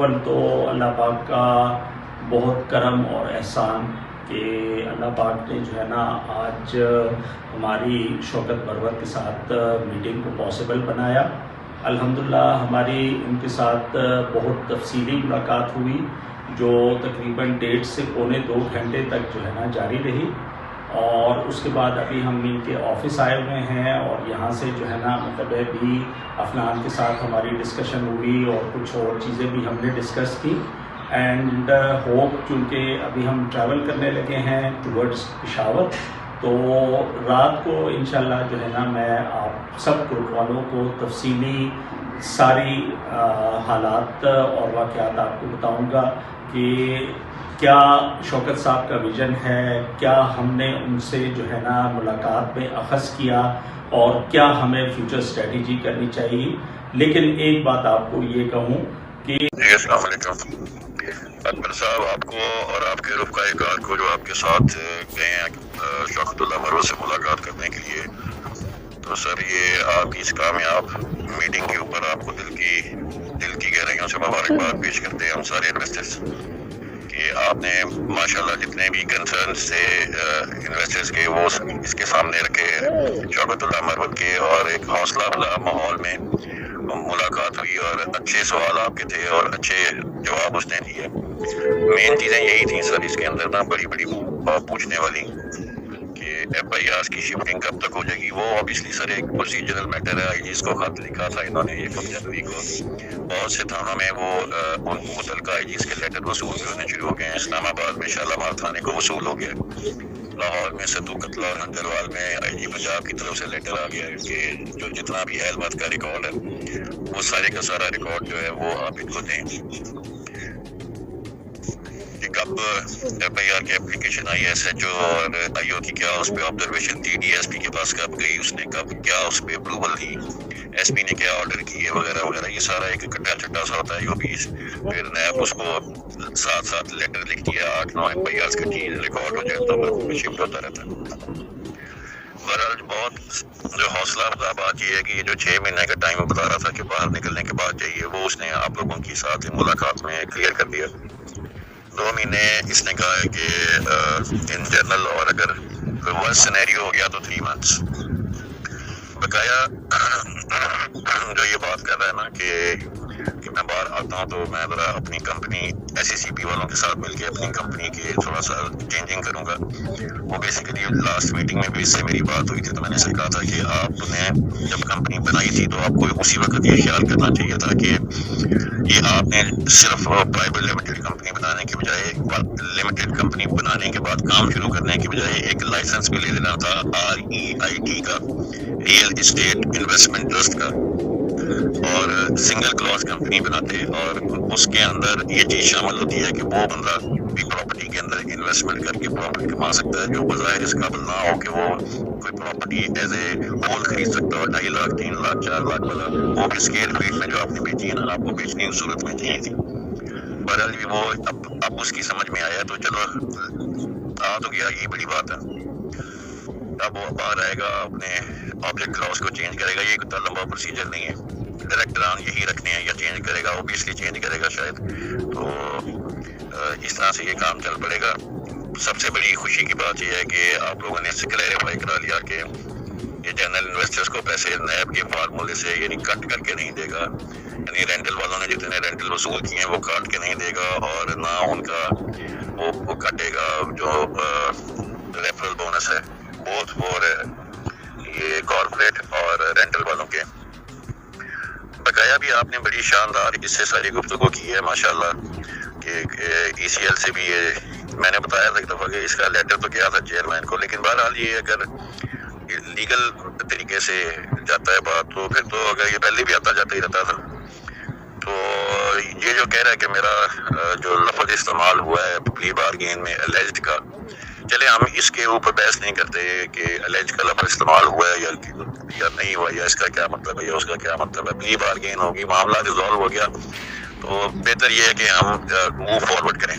اول تو اللہ پاک کا بہت کرم اور احسان کہ اللہ پاک نے جو ہے نا آج ہماری شوکت مروت کے ساتھ میٹنگ کو پاسبل بنایا. الحمدللہ ہماری ان کے ساتھ بہت تفصیلی ملاقات ہوئی جو تقریباً 1.5 سے پونے 2 گھنٹے تک جو ہے نا جاری رہی. اور اس کے بعد ابھی ہم ان کے آفس آئے ہوئے ہیں اور یہاں سے جو ہے نا مطلب بھی افنان کے ساتھ ہماری ڈسکشن ہوئی اور کچھ اور چیزیں بھی ہم نے ڈسکس کی. اینڈ ہوپ چونکہ ابھی ہم ٹریول کرنے لگے ہیں ٹورڈز پشاور، تو رات کو انشاءاللہ جو ہے نا میں آپ سب گروپ والوں کو تفصیلی ساری حالات اور واقعات آپ کو بتاؤں گا کہ کیا شوکت صاحب کا ویژن ہے، کیا ہم نے ان سے جو ہے نا ملاقات میں اخذ کیا اور کیا ہمیں فیوچر اسٹریٹجی کرنی چاہیے. لیکن ایک بات آپ کو یہ کہوں کہ جی السلام علیکم اکبر صاحب، آپ کو اور آپ کے رفقائے کار کو جو آپ کے ساتھ گئے ہیں شوکت اللہ مروت سے ملاقات کرنے کے لیے، تو سر یہ آپ کی اس کامیاب میٹنگ کے اوپر آپ کو دل کی گہرائیوں سے مبارکباد پیش کرتے ہیں ہم سارے انویسٹرز کہ آپ نے ماشاءاللہ جتنے بھی کنسرنز تھے انویسٹرز کے وہ اس کے سامنے رکھے شوکت اللہ مروت کے، اور ایک حوصلہ افزا ماحول میں ملاقات ہوئی اور اچھے سوال آپ کے تھے اور اچھے جواب اس نے دیے. مین چیزیں یہی تھیں سر اس کے اندر نا، بڑی پوچھنے والی کہ ایف آئی آر کی شفٹنگ کب تک ہو جائے گی. وہ obviously سر ایک پروسیجرل میٹر ہے. آئی جیز کو خط لکھا تھا انہوں نے 1 جنوری کو، بہت سے تھانوں میں وہ ان متعلقہ آئی جیز کے لیٹر وصول بھی ہونے شروع ہو گئے ہیں. اسلام آباد میں شالامار تھانے کو وصول ہو گیا، لاہور میں ستو قتل اور ہنگروال میں آئی جی پنجاب کی طرف سے لیٹر آ گیا کہ جو جتنا بھی اہل بات کا ریکارڈ ہے وہ سارے کا سارا ریکارڈ جو ہے وہ آپ ان کو دیں. کب ایف آئی آر کی application I S H O اور آئی او کی کیا اس پہ آبزرویشن تھی، ڈی ایس پی کے پاس کب گئی، اس نے کب کیا اس پہ اپروول دی، ایس پی نے کیا آرڈر کیے وغیرہ وغیرہ، یہ سارا ایک کٹا چٹا سا ہوتا ہے جو بھی پھر نیب اس کو ساتھ لیٹر لکھ دیا 8-9 ایف آئی آر کا چیز ریکارڈ ہو جائے تو مرکو میں شفٹ ہوتا رہتا ہے. بہرحال بہت جو حوصلہ افزا بات یہ ہے کہ یہ جو 6 مہینے کا ٹائم بتا رہا تھا کہ باہر نکلنے کے بعد چاہیے، وہ اس نے آپ لوگوں کی ساتھ ملاقات میں کلیئر کر دیا. 2 مہینے اس نے کہا ہے کہ ان جنرل، اور اگر ورس سینیریو ہو گیا تو 3 months. بقایا جو یہ بات کر رہا ہے نا کہ میں باہر آتا ہوں تو میں ذرا اپنی کمپنی ایس سی سی پی والوں کے ساتھ مل کے اپنی کمپنی کے تھوڑا سا چینجنگ کروں گا. وہ بیسیکلی لاسٹ میٹنگ میں بھی اس سے میری بات ہوئی تھی تو میں نے سے کہا تھا کہ آپ نے جب کمپنی بنائی تھی تو آپ کو اسی وقت یہ خیال کرنا چاہیے تھا کہ یہ آپ نے صرف پرائیویٹ لمیٹڈ کمپنی بنانے کے بجائے، لمیٹڈ کمپنی بنانے کے بعد کام شروع کرنے کے بجائے ایک لائسنس بھی لے لینا تھا REIT کا، ریئل اسٹیٹ انویسٹمنٹ ٹرسٹ کا، اور سنگل کلاس کمپنی بناتے. اور اس کے اندر یہ چیز شامل ہوتی ہے کہ وہ بندہ بھی پراپرٹی کے اندر انویسٹمنٹ کر کے پراپرٹی کما سکتا ہے جو بظاہر اس قابل نہ ہو کہ وہ کوئی پراپرٹی ایز اے ہول خرید سکتا ہو. 2.5 لاکھ 3 لاکھ 4 لاکھ والا وہ بھی اسکیل ریٹ میں جو آپ نے بیچی ہے نا، آپ کو بیچنے کی صورت میں چاہیے تھی. بہرحال بھی وہ اب اس کی سمجھ میں آیا تو چلو آ تو گیا، یہی بڑی بات ہے. اب وہ باہر آئے گا اپنے آبجیکٹ کلاس کو چینج کرے گا. یہ اتنا لمبا پروسیجر نہیں ہے، ڈائریکٹران یہی رکھنے ہیں یا چینج کرے گا، اوبیسلی چینج کرے گا شاید. تو اس طرح سے یہ کام چل پڑے گا. سب سے بڑی خوشی کی بات یہ ہے کہ آپ لوگوں نے اس سے کلیریفائی کرا لیا کہ یہ جنرل انویسٹرز کو پیسے نیب کے فارمولے سے یعنی کٹ کر کے نہیں دے گا، یعنی رینٹل والوں نے جتنے رینٹل وصول کیے ہیں وہ کاٹ کے نہیں دے گا، اور نہ ان کا وہ کٹے گا جو ریفرل بونس ہے بوتھ فور یہ کارپوریٹ اور رینٹل والوں کے. بقایا بھی آپ نے بڑی شاندار اس سے ساری گفتگو کی ہے ماشاءاللہ کہ ای سی ایل سے بھی یہ میں نے بتایا تھا ایک دفعہ کہ اس کا لیٹر تو کیا تھا چیئرمین کو، لیکن بہرحال یہ اگر لیگل طریقے سے جاتا ہے بات تو پھر تو اگر یہ پہلے بھی آتا جاتا ہی رہتا تھا. تو یہ جو کہہ رہا ہے کہ میرا جو لفظ استعمال ہوا ہے پلی بارگین میں الیجڈ کا، چلے ہم اس کے اوپر بحث نہیں کرتے کہ الیج کا لفظ استعمال ہوا ہے یا نہیں ہوا، یا اس کا کیا مطلب ہے یا اس کا کیا مطلب ہے. پلی بارگین ہوگی، معاملہ ریزالو ہو گیا تو بہتر یہ ہے کہ ہم موو فارورڈ کریں.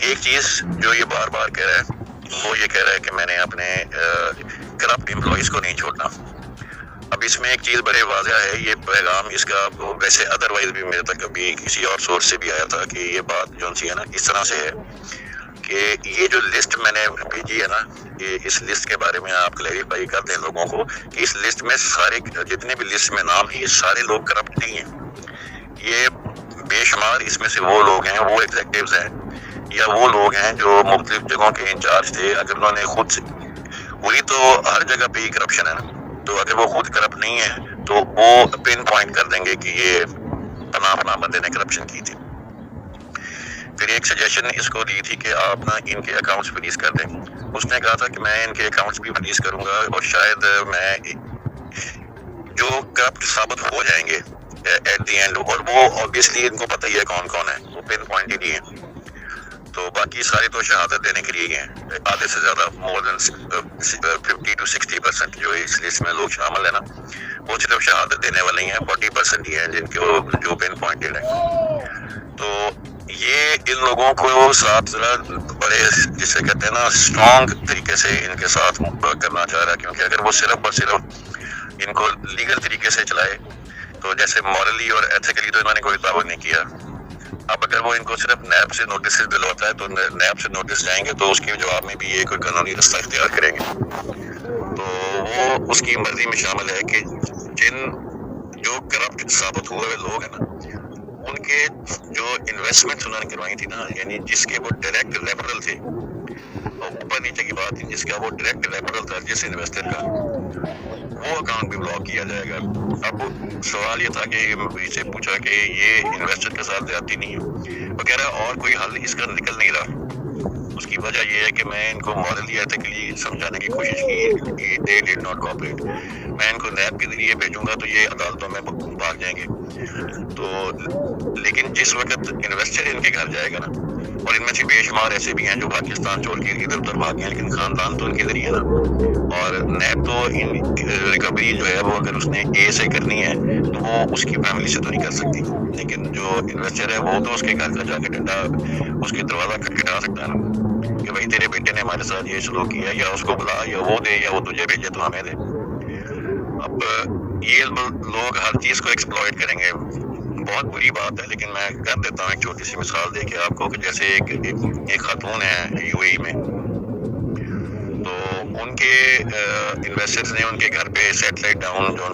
ایک چیز جو یہ بار بار کہہ رہا ہے وہ یہ کہہ رہا ہے کہ میں نے اپنے کرپٹ امپلائیز کو نہیں چھوڑنا. اب اس میں ایک چیز بڑے واضح ہے، یہ پیغام اس کا ویسے ادروائز بھی میرے تک کبھی کسی اور سورس سے بھی آیا تھا کہ یہ بات جو سی ہے نا اس طرح سے ہے کہ یہ جو لسٹ میں نے بھیجی ہے نا، یہ اس لسٹ کے بارے میں آپ کلیریفائی کر دیں لوگوں کو کہ اس لسٹ میں سارے جتنے بھی لسٹ میں نام ہیں یہ سارے لوگ کرپٹ نہیں ہیں، یہ بے شمار اس میں سے وہ لوگ ہیں، وہ ایگزیکٹوز ہیں یا وہ لوگ ہیں جو مختلف جگہوں کے انچارج تھے. اگر انہوں نے خود سے وہی تو ہر جگہ پہ ہی کرپشن ہے نا، تو اگر وہ خود کرپٹ نہیں ہے تو وہ پن پوائنٹ کر دیں گے کہ یہ فلاں بندے نے کرپشن کی تھی. پھر ایک سجیشن اس کو دی تھی کہ آپ نا ان کے اکاؤنٹس فریز کر دیں. اس نے کہا تھا کہ میں ان کے اکاؤنٹس بھی فریز کروں گا اور شاید میں جو کرپٹ ثابت ہو جائیں گے ایٹ دی اینڈ، اور وہ آبویسلی ان کو پتہ ہی ہے کون کون ہے، وہ پن پوائنٹ ہی نہیں ہے، تو باقی سارے تو شہادت دینے کے لیے گئے ہیں. آدھے سے زیادہ مور دین 50 to 60% جو اس لسٹ میں لوگ شامل ہیں نا، وہ صرف شہادت دینے والے ہی ہیں. 40% ہی ہیں جن کو جو پن پوائنٹڈ ہیں. تو یہ ان لوگوں کو ساتھ ذرا بڑے جسے کہتے ہیں نا اسٹرانگ طریقے سے ان کے ساتھ کرنا چاہ رہا ہے، کیونکہ اگر وہ صرف اور صرف ان کو لیگل طریقے سے چلائے تو جیسے مورلی اور ایتھیکلی تو انہوں نے کوئی تعاون نہیں کیا. اب اگر وہ ان کو صرف نیب سے نوٹس دلواتا ہے تو نیب سے نوٹس جائیں گے تو اس کے جواب میں بھی یہ کوئی قانونی رستہ اختیار کریں گے. تو وہ اس کی مرضی میں شامل ہے کہ جو کرپٹ ثابت ہوئے لوگ ہیں نا، ان کے جو انویسٹمنٹ انہوں نے کروائی تھی نا، یعنی جس کے وہ ڈائریکٹ ریفرل تھے، اور اوپر نیچے کی بات جس کا وہ ڈائریکٹ ریفرل تھا جس انویسٹر کا، وہ اکاؤنٹ بھی بلاک کیا جائے گا. اب سوال یہ تھا کہ اسے پوچھا کہ یہ انویسٹر کے ساتھ زیادتی نہیں ہے وغیرہ، اور کوئی حل اس کا نکل نہیں رہا. اس کی وجہ یہ ہے کہ میں ان کو مورلی ایتھیکلی سمجھانے کی کوشش کی کہ دے ڈیڈ ناٹ کوآپریٹ. میں ان کو نیب کے ذریعے بھیجوں گا تو یہ عدالتوں میں بھاگ جائیں گے. تو لیکن جس وقت انویسٹر ان کے گھر جائے گا نا، اور ان میں سے بے شمار ایسے بھی ہیں جو پاکستان چھوڑ کے ادھر ادھر بھاگ گئے، لیکن خاندان تو ان کے ذریعے نا، اور نیب تو ان ریکوری جو ہے وہ اگر اس نے اے سے کرنی ہے تو وہ اس کی فیملی سے تو نہیں کر سکتی، لیکن جو انویسٹر ہے وہ تو اس کے گھر کا جا کے ڈنڈا اس کے دروازہ کھٹکھٹا سکتا ہے نا کہ بھائی تیرے بیٹے نے ہمارے ساتھ یہ سلوک کیا، یا اس کو بلا، یا وہ دے، یا وہ تجھے بھیجے تو ہمیں دے. اب یہ لوگ ہر چیز کو ایکسپلوئٹ کریں گے. بہت بری بات ہے، لیکن میں کر دیتا ہوں ایک چھوٹی سی مثال دے کے آپ کو کہ جیسے ایک خاتون ہے یو اے ای میں، تو ان کے انویسٹرز نے ان کے گھر پہ سیٹلائٹ ڈاؤن جو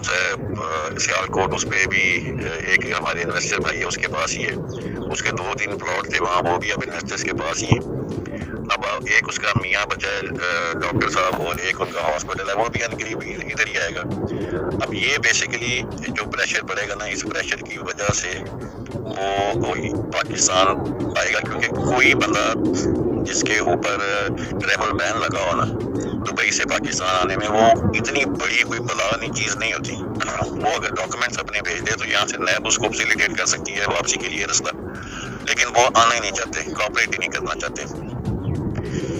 سیال کوٹ، اس پہ بھی ایک ہمارے انویسٹر بھائی ہے اس کے پاس ہی ہے، اس کے 2-3 پلاٹ تھے وہاں، وہ بھی اب انویسٹرز کے پاس ہی ہے. اب ایک اس کا میاں بچہ ہے ڈاکٹر صاحب، اور ایک ان کا ہاسپٹل ہے، وہ بھی قریب ادھر ہی آئے گا. اب یہ بیسیکلی جو پریشر پڑے گا نا، اس پریشر کی وجہ سے وہ پاکستان آئے گا، کیونکہ کوئی بندہ جس کے اوپر ٹریول بین لگا ہو نا دبئی سے پاکستان آنے میں، وہ اتنی بڑی کوئی بلانی چیز نہیں ہوتی. وہ اگر ڈاکومنٹس اپنے بھیج دے تو یہاں سے نیب اس کو فیسیلیٹیٹ کر سکتی ہے واپسی کے لیے رستہ، لیکن وہ آنا ہی نہیں چاہتے، کوآپریٹ ہی نہیں کرنا چاہتے.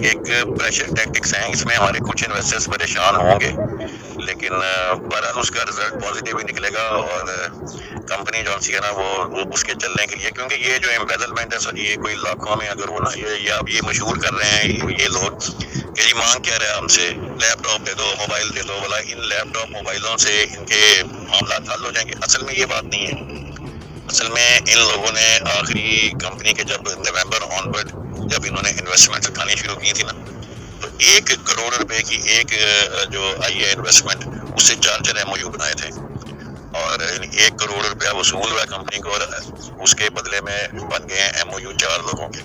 ایک پریشر ٹیکٹکس ہیں، اس میں ہمارے کچھ انویسٹرز پریشان ہوں گے، لیکن بہرحال اس کا رزلٹ پازیٹیو ہی نکلے گا، اور کمپنی جو سی ہے نا وہ اس کے چلنے کے لیے، کیونکہ یہ جو امبیزلمنٹ ہے سر، یہ کوئی لاکھوں میں اگر وہ نا یہ اب یہ مشہور کر رہے ہیں یہ لوگ کہ جی مانگ کیا رہا ہم سے، لیپ ٹاپ دے دو، موبائل دے دو، بلا ان لیپ ٹاپ موبائلوں سے ان کے معاملات حل ہو جائیں گے. اصل میں یہ بات نہیں ہے. اصل میں ان لوگوں نے آخری کمپنی کے جب نومبر آن ورڈ جب انہوں نے انویسٹمنٹ اٹھانی شروع کی تھی نا، تو 1 کروڑ روپے کی ایک جو آئی ہے انویسٹمنٹ، اس سے 4 ایم او یو بنائے تھے، اور 1 کروڑ روپیہ وصول ہوا کمپنی کو، اور اس کے بدلے میں بن گئے ہیں ایم او یو 4 لوگوں کے،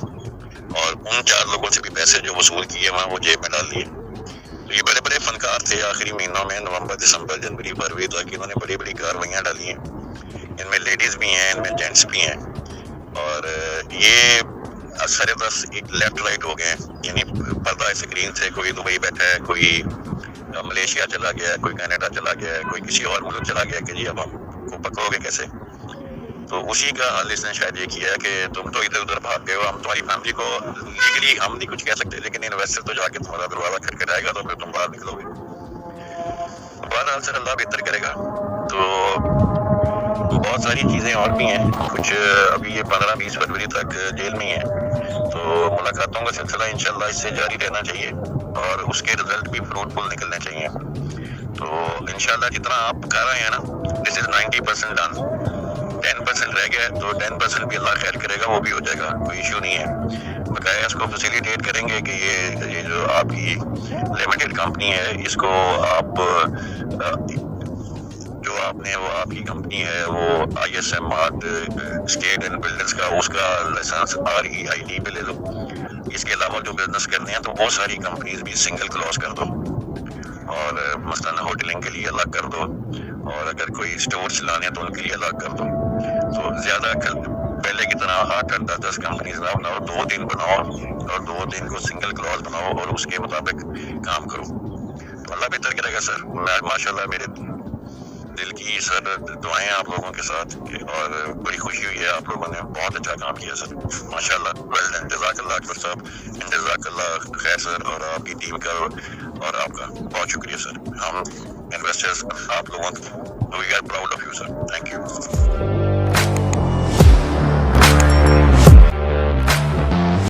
اور ان 4 لوگوں سے بھی پیسے جو وصول کیے وہاں وہ جیب میں ڈال دیے. تو یہ بڑے بڑے فنکار تھے آخری مہینوں میں، نومبر دسمبر جنوری فروری تک انہوں نے بڑی بڑی کاروائیاں ڈالی ہیں. ان میں لیڈیز بھی ہیں، ان میں جینٹس بھی ہیں، اور یہ سارے 10 لیفٹ رائٹ ہو گئے ہیں، یعنی پردہ اسکرین سے کوئی دبئی بیٹھا ہے، کوئی ملیشیا چلا گیا ہے، کوئی کینیڈا چلا گیا ہے، کوئی کسی اور ملک چلا گیا کہ جی اب ہم کو پکڑو گے کیسے. تو اسی کا حل اس نے شاید یہ کیا ہے کہ تم تو ادھر ادھر بھاگ گئے ہو، ہم تمہاری فیملی کو لیگلی ہم نہیں کچھ کہہ سکتے، لیکن انویسٹر تو جا کے تمہارا دروازہ کھٹکھٹائے گا تو پھر تم باہر نکلو گے. بہرحال سر اللہ بہتر کرے گا. تو بہت ساری چیزیں اور بھی ہیں، کچھ ابھی یہ 15-20 فروری تک جیل میں ہیں، تو ملاقاتوں کا سلسلہ انشاءاللہ اس سے جاری رہنا چاہیے، اور اس کے رزلٹ بھی فروٹفل نکلنے چاہیے. تو تو انشاءاللہ جتنا آپ کر رہے ہیں نا, دس از 90% ڈن. 10% رہ گیا ہے تو 10% بھی اللہ خیر کرے گا, وہ بھی ہو جائے گا, کوئی ایشو نہیں ہے. بقایا اس کو فیسیلیٹیٹ کریں گے کہ یہ جو آپ کی لمیٹڈ کمپنی ہے, اس کو آپ جو آپ نے وہ آپ کی کمپنی ہے وہ ISM اسٹیٹ اینڈ بلڈرز کا, اس کا لائسنس REIT پہ لے لو. اس کے علاوہ جو بزنس کرنے ہیں تو بہت ساری کمپنیز بھی سنگل کلوز کر دو, اور مثلاً ہوٹلنگ کے لیے الگ کر دو, اور اگر کوئی اسٹور چلانے ہیں تو ان کے لیے الگ کر دو. تو زیادہ پہلے کی طرح 8-10 کمپنیز نہ بناؤ, 2-3 بناؤ, اور 2-3 کو سنگل کلوز بناؤ, اور اس کے مطابق کام کرو, تو اللہ بہتر کرے گا سر. ماشاء اللہ میرے دل کی سر دعائیں آپ لوگوں کے ساتھ, اور بڑی خوشی ہوئی ہے, آپ لوگوں نے بہت اچھا کام کیا سر, ماشاء اللہ. ویل ڈن, جزاک اللہ اکبر صاحب, جزاک اللہ خیر سر, اور آپ کی ٹیم کا اور آپ کا بہت شکریہ سر. ہم انویسٹرز آپ لوگوں کو we are proud of you sir. Thank you.